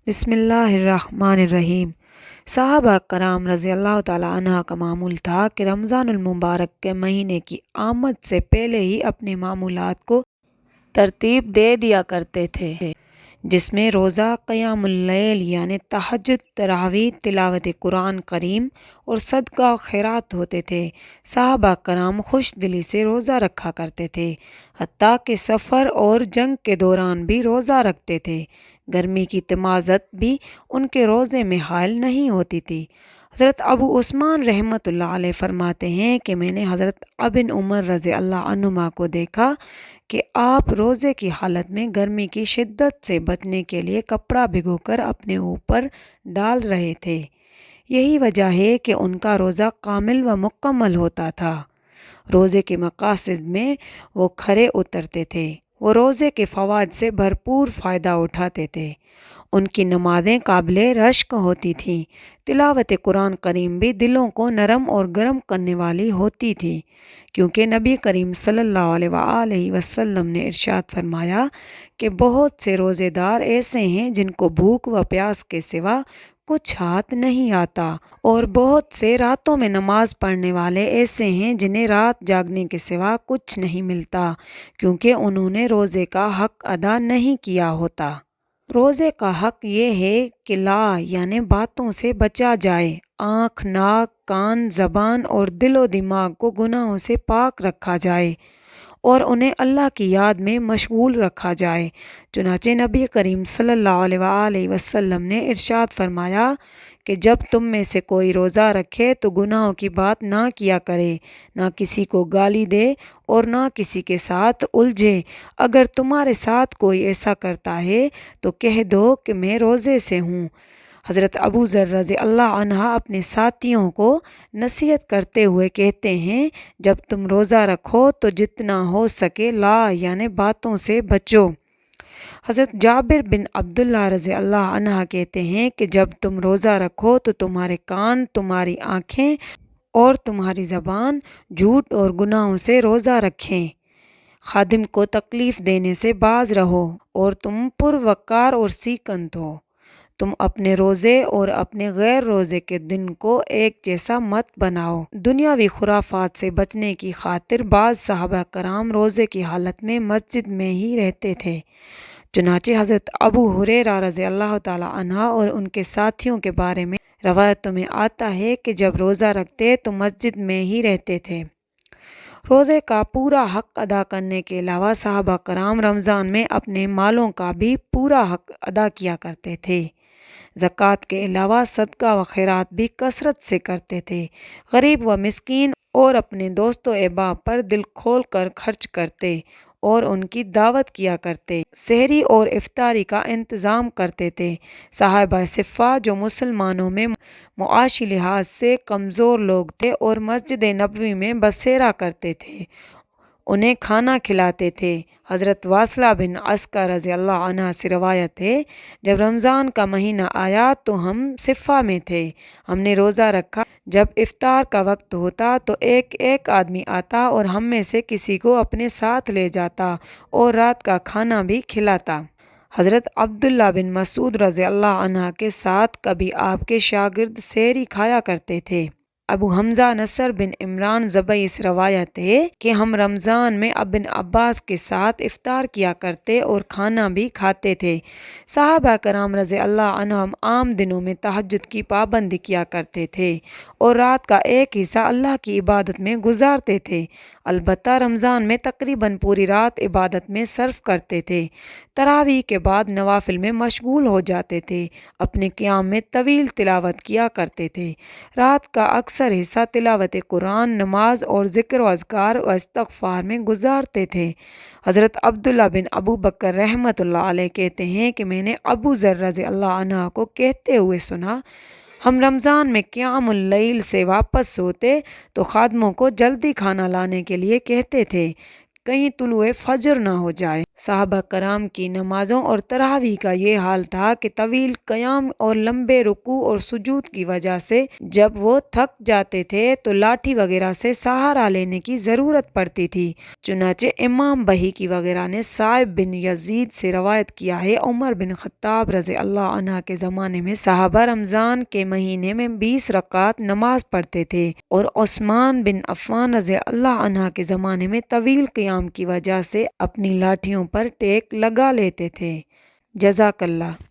بسم اللہ الرحمن الرحیم۔ صحابہ کرام رضی اللہ تعالیٰ عنہ کا معمول تھا کہ رمضان المبارک کے مہینے کی آمد سے پہلے ہی اپنے معمولات کو ترتیب دے دیا کرتے تھے، جس میں روزہ، قیام اللیل یعنی تہجد، تراویح، تلاوت قرآن کریم اور صدقہ و خیرات ہوتے تھے۔ صحابہ کرام خوش دلی سے روزہ رکھا کرتے تھے، حتیٰ کہ سفر اور جنگ کے دوران بھی روزہ رکھتے تھے۔ گرمی کی تمازت بھی ان کے روزے میں حائل نہیں ہوتی تھی۔ حضرت ابو عثمان رحمۃ اللہ علیہ فرماتے ہیں کہ میں نے حضرت ابن عمر رضی اللہ عنہما کو دیکھا کہ آپ روزے کی حالت میں گرمی کی شدت سے بچنے کے لیے کپڑا بھگو کر اپنے اوپر ڈال رہے تھے۔ یہی وجہ ہے کہ ان کا روزہ کامل و مکمل ہوتا تھا۔ روزے کے مقاصد میں وہ کھرے اترتے تھے۔ وہ روزے کے فوائد سے بھرپور فائدہ اٹھاتے تھے۔ ان کی نمازیں قابل رشک ہوتی تھیں۔ تلاوت قرآن کریم بھی دلوں کو نرم اور گرم کرنے والی ہوتی تھی، کیونکہ نبی کریم صلی اللہ علیہ وآلہ وسلم نے ارشاد فرمایا کہ بہت سے روزے دار ایسے ہیں جن کو بھوک و پیاس کے سوا کچھ ہاتھ نہیں آتا، اور بہت سے راتوں میں نماز پڑھنے والے ایسے ہیں جنہیں رات جاگنے کے سوا کچھ نہیں ملتا، کیونکہ انہوں نے روزے کا حق ادا نہیں کیا ہوتا۔ روزے کا حق یہ ہے کہ لا یعنی باتوں سے بچا جائے، آنکھ، ناک، کان، زبان اور دل و دماغ کو گناہوں سے پاک رکھا جائے اور انہیں اللہ کی یاد میں مشغول رکھا جائے۔ چنانچہ نبی کریم صلی اللہ علیہ وآلہ وسلم نے ارشاد فرمایا کہ جب تم میں سے کوئی روزہ رکھے تو گناہوں کی بات نہ کیا کرے، نہ کسی کو گالی دے اور نہ کسی کے ساتھ الجھے۔ اگر تمہارے ساتھ کوئی ایسا کرتا ہے تو کہہ دو کہ میں روزے سے ہوں۔ حضرت ابو ذر رضی اللہ عنہ اپنے ساتھیوں کو نصیحت کرتے ہوئے کہتے ہیں، جب تم روزہ رکھو تو جتنا ہو سکے لا یعنی باتوں سے بچو۔ حضرت جابر بن عبداللہ رضی اللہ عنہ کہتے ہیں کہ جب تم روزہ رکھو تو تمہارے کان، تمہاری آنکھیں اور تمہاری زبان جھوٹ اور گناہوں سے روزہ رکھیں۔ خادم کو تکلیف دینے سے باز رہو اور تم پروقار اور سیکھنت ہو۔ تم اپنے روزے اور اپنے غیر روزے کے دن کو ایک جیسا مت بناؤ۔ دنیاوی خرافات سے بچنے کی خاطر بعض صحابہ کرام روزے کی حالت میں مسجد میں ہی رہتے تھے۔ چنانچہ حضرت ابو ہریرہ رضی اللہ تعالیٰ عنہ اور ان کے ساتھیوں کے بارے میں روایتوں میں آتا ہے کہ جب روزہ رکھتے تو مسجد میں ہی رہتے تھے۔ روزے کا پورا حق ادا کرنے کے علاوہ صحابہ کرام رمضان میں اپنے مالوں کا بھی پورا حق ادا کیا کرتے تھے۔ زکوٰۃ کے علاوہ صدقہ و خیرات بھی کثرت سے کرتے تھے۔ غریب و مسکین اور اپنے دوست و احباب پر دل کھول کر خرچ کرتے اور ان کی دعوت کیا کرتے۔ سحری اور افطاری کا انتظام کرتے تھے۔ صحابہ صفہ جو مسلمانوں میں معاشی لحاظ سے کمزور لوگ تھے اور مسجد نبوی میں بسیرا کرتے تھے، انہیں کھانا کھلاتے تھے۔ حضرت واصلہ بن عسکر رضی اللہ عنہ سے روایت ہے، جب رمضان کا مہینہ آیا تو ہم صفہ میں تھے، ہم نے روزہ رکھا۔ جب افطار کا وقت ہوتا تو ایک ایک آدمی آتا اور ہم میں سے کسی کو اپنے ساتھ لے جاتا اور رات کا کھانا بھی کھلاتا۔ حضرت عبداللہ بن مسعود رضی اللہ عنہ کے ساتھ کبھی آپ کے شاگرد سحری کھایا کرتے تھے۔ ابو حمزہ نصر بن عمران ضبعی سے روایت ہے کہ ہم رمضان میں ابن عباس کے ساتھ افطار کیا کرتے اور کھانا بھی کھاتے تھے۔ صحابہ کرام رضی اللہ عنہم عام دنوں میں تہجد کی پابندی کیا کرتے تھے اور رات کا ایک حصہ اللہ کی عبادت میں گزارتے تھے، البتہ رمضان میں تقریباً پوری رات عبادت میں صرف کرتے تھے۔ تراویح کے بعد نوافل میں مشغول ہو جاتے تھے، اپنے قیام میں طویل تلاوت کیا کرتے تھے۔ رات کا اکثر حصہ تلاوت قرآن، نماز اور ذکر و اذکار و استغفار میں گزارتے تھے۔ حضرت عبداللہ بن ابو بکر رحمۃ اللہ علیہ کہتے ہیں کہ میں نے ابو ذر رضی اللہ عنہ کو کہتے ہوئے سنا، ہم رمضان میں قیام اللیل سے واپس ہوتے تو خادموں کو جلدی کھانا لانے کے لیے کہتے تھے۔ کہیں طلوع فجر نہ ہو جائے۔ صحابہ کرام کی نمازوں اور تراویح کا یہ حال تھا کہ طویل قیام اور لمبے رکوع اور سجود کی وجہ سے جب وہ تھک جاتے تھے تو لاٹھی وغیرہ سے سہارا لینے کی ضرورت پڑتی تھی۔ چنانچہ امام بہقی وغیرہ نے صائب بن یزید سے روایت کیا ہے، عمر بن خطاب رضی اللہ عنہ کے زمانے میں صحابہ رمضان کے مہینے میں 20 رکعت نماز پڑھتے تھے، اور عثمان بن عفان رضی اللہ عنہ کے زمانے میں طویل قیام کی وجہ سے اپنی لاٹھیوں پر ٹیک لگا لیتے تھے۔ جزاک اللہ۔